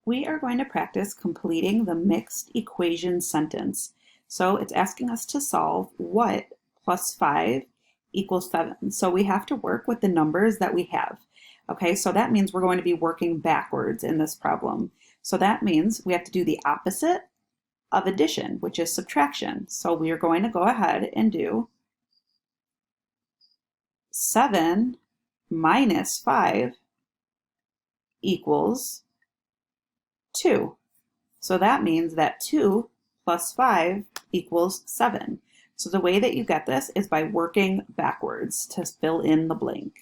We are going to practice completing the mixed equation sentence. So it's asking us to solve what plus 5 equals 7. So we have to work with the numbers that we have. Okay, so that means we're going to be working backwards in this problem. So that means we have to do the opposite of addition, which is subtraction. So we are going to go ahead and do 7 minus 5 equals 2. So that means that 2 plus 5 equals 7. So the way that you get this is by working backwards to fill in the blank.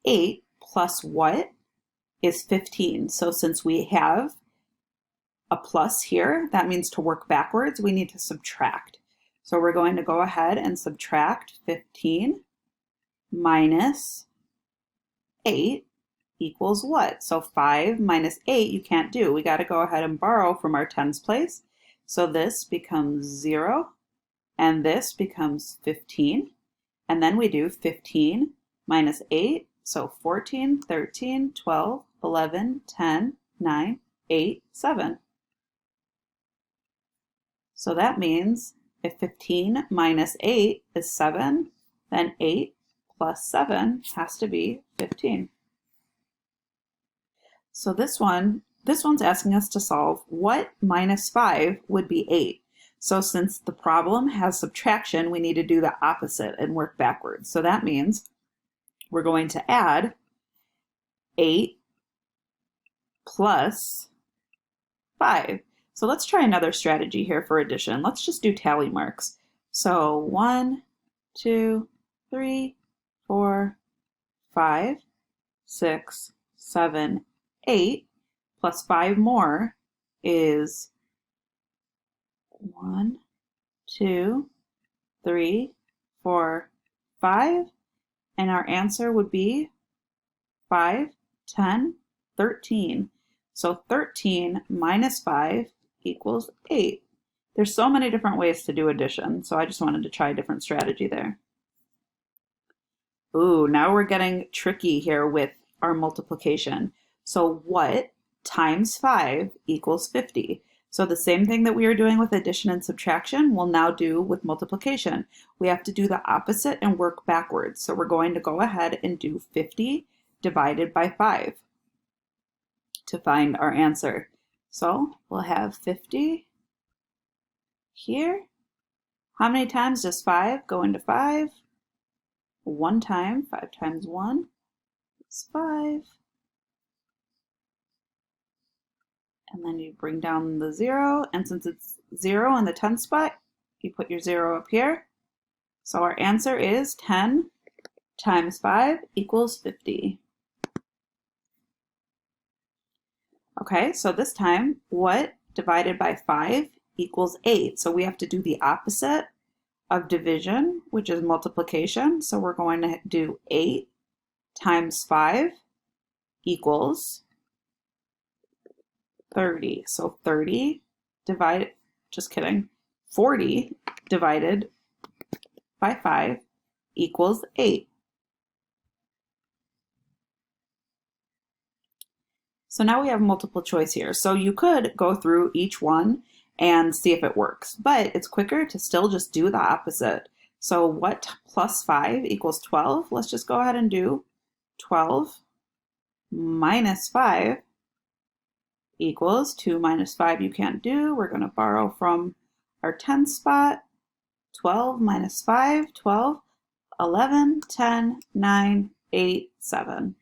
8 plus what is 15? So since we have a plus here, that means to work backwards, we need to subtract. So we're going to go ahead and subtract 15 minus 8 equals what? So 5 minus 8 you can't do. We got to go ahead and borrow from our tens place. So this becomes 0, and this becomes 15. And then we do 15 minus 8, so 14, 13, 12, 11, 10, 9, 8, 7. So that means if 15 minus 8 is 7, then 8 plus 7 has to be 15. So this one's asking us to solve what minus 5 would be 8. So since the problem has subtraction, we need to do the opposite and work backwards. So that means we're going to add 8 plus 5. So let's try another strategy here for addition. Let's just do tally marks. So 1, 2, 3, 4, 5, 6, 7, 8, plus 5 more is 1, 2, 3, 4, 5, and our answer would be 5, 10, 13. So 13 minus 5 equals 8. There's so many different ways to do addition, so I just wanted to try a different strategy there. Ooh, now we're getting tricky here with our multiplication. So what times 5 equals 50? So the same thing that we are doing with addition and subtraction, we'll now do with multiplication. We have to do the opposite and work backwards. So we're going to go ahead and do 50 divided by 5 to find our answer. So we'll have 50 here. How many times does 5 go into 5? One time. 5 times 1 is 5. And then you bring down the 0, and since it's 0 in the 10 spot, you put your 0 up here. So our answer is 10 times 5 equals 50. Okay, so this time, what divided by 5 equals 8? So we have to do the opposite of division, which is multiplication. So we're going to do 8 times 5 equals 30. So 30 divided, just kidding, 40 divided by 5 equals 8. So now we have multiple choice here. So you could go through each one and see if it works, but it's quicker to still just do the opposite. So what plus 5 equals 12? Let's just go ahead and do 12 minus 5 equals 2 minus 5 you can't do. We're going to borrow from our 10 spot. 12 minus 5, 12, 11, 10, 9, 8, 7.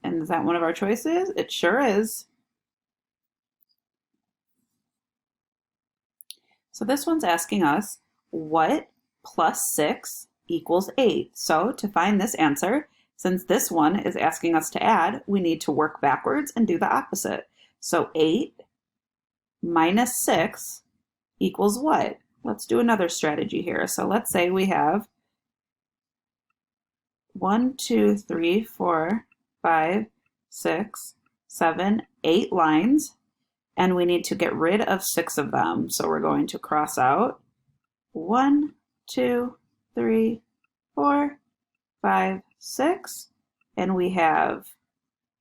And is that one of our choices? It sure is. So this one's asking us what plus 6 equals 8. So to find this answer, since this one is asking us to add, we need to work backwards and do the opposite. So 8 minus 6 equals what? Let's do another strategy here. So let's say we have 1, 2, 3, 4, 5, 6, 7, 8 lines, and we need to get rid of 6 of them. So we're going to cross out 1, 2, 3, 4, 5, 6, and we have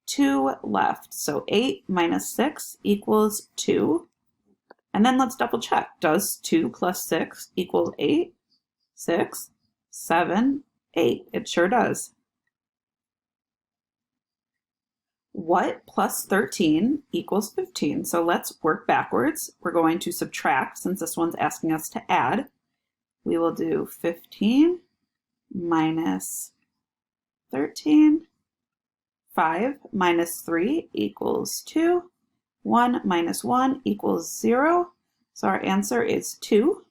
2 left. So 8 minus 6 equals 2. And then let's double check. Does 2 plus 6 equal 8? 6, 7, 8. It sure does. What plus 13 equals 15? So let's work backwards. We're going to subtract since this one's asking us to add. We will do 15 minus 13. 5 minus 3 equals 2. 1 minus 1 equals 0. So our answer is 2.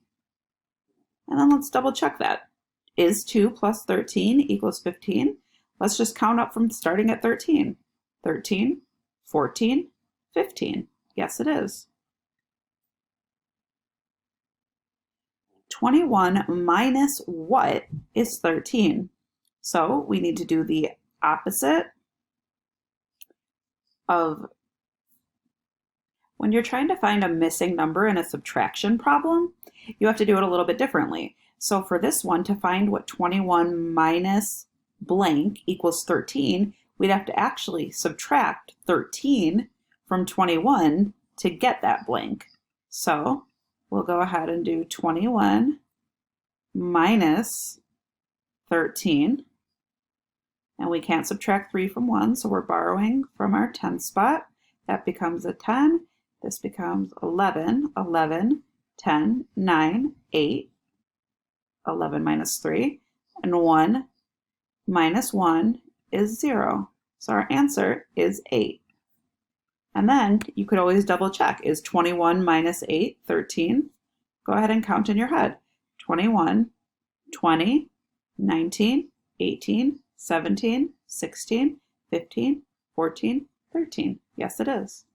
And then let's double check that. Is 2 plus 13 equals 15? Let's just count up from starting at 13. 13, 14, 15. Yes, it is. 21 minus what is 13? So we need to do the opposite of when you're trying to find a missing number in a subtraction problem, you have to do it a little bit differently. So for this one, to find what 21 minus blank equals 13, we'd have to actually subtract 13 from 21 to get that blank. So we'll go ahead and do 21 minus 13. And we can't subtract 3 from 1, so we're borrowing from our 10 spot. That becomes a 10. This becomes 11, 11, 10, 9, 8, 11 minus 3, and 1 minus 1 is 0. So our answer is 8. And then you could always double check. Is 21 minus 8 13? Go ahead and count in your head. 21, 20, 19, 18, 17, 16, 15, 14, 13. Yes, it is.